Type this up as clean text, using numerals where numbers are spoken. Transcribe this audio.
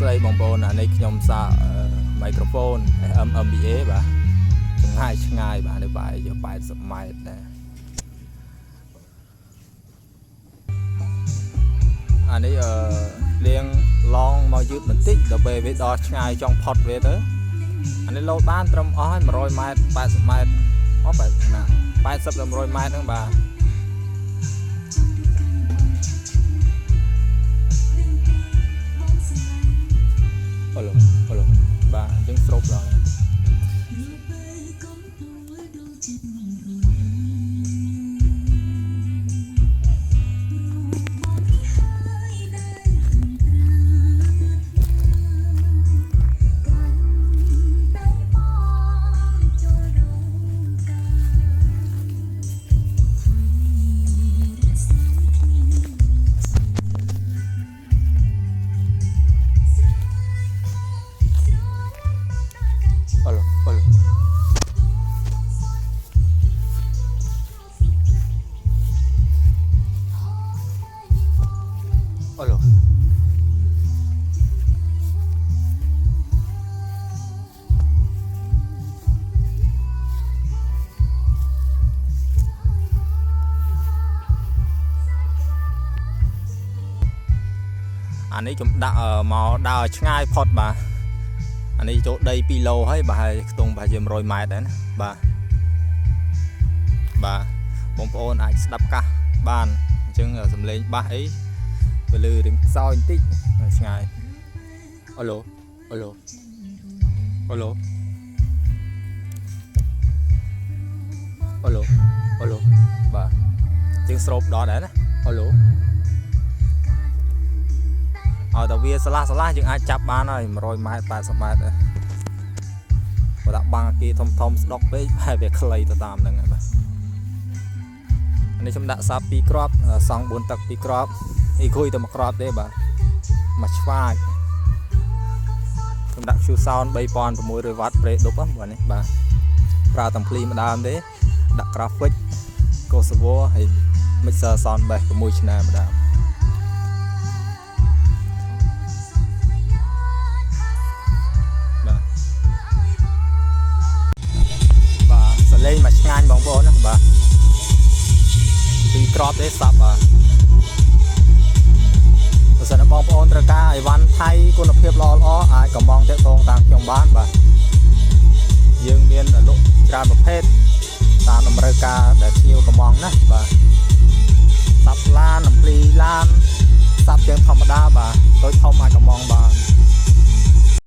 ស្រីបងប្អូនអានេះខ្ញុំសាក microphone MBA បាទចម្ងាយឆ្ងាយបាទនៅបែរយក80ម៉ែត្រដែរអានេះលៀងឡងមកយឺតបន្តិចដល់ពេលវាដល់ឆ្ងាយចង់ផុតវាទៅអានេះលោតបានត្រឹមអស់ហើយ100ម៉ែត្រ80ម៉ែត្រអស់80ណា80ដល់100ម៉ែត្រហ្នឹងបាទអូឡូបាទអញ្ចឹងស្រូបដល់អានេះខ្ញុំដាក់មកដើរឆ្ងាយផុតបាទអានេះចូលដី2 ឡូហើយបាទខ្ទង់ប្រហែលជា100ម៉ែត្រដែរណាបាទបងប្អូនអាចស្ដាប់កាសបានអញ្ចឹងសំឡេងបាសអីទៅលើរឿងខ្សោយបន្តិចឆ្ងាយអូឡូបាទជាងស្រូបដល់ដែរណាអូឡូឲ្យតែវាឆ្លាស់យើងអាចចាប់បានហើយ100ម៉ែត្រ80ម៉ែត្រដែរបើដាក់បាំងគេធំស្ដុកពេកហើយវាខ្លីទៅតាមហ្នឹងហើយបាទនេះខ្ញុំដាក់សាប់2គ្រាប់សង់4ទឹក2គ្រាប់អ៊ីគួយតែ1គ្រាប់ទេបាទមួយឆ្វាចខ្ញុំដាក់ Q Sound 3600 W ប្រេដប់បាទនេះបាទប្រើតាំងភ្លីម្ដងទេដាក់ graphic Kosovo ហើយ mixer sound bass 6 ឆ្នាំម្ដងលេងមកឆ្ងាញ់បងប្អូនណាបាទពីក្របទេសាប់បាទបើសិនបងប្អូនត្រូវការអីវ៉ាន់ថៃគុណភាពល្អអាចកំងតាក់ទងតាមខ្ញុំបានបាទយើងមានលក់ច្រើនប្រភេទតាមតម្រូវការដែលភ្ញៀវកំងណាបាទសាប់ឡានអំភ្លីឡានសាប់ជើងធម្មតាបាទដូចធំអាចកំ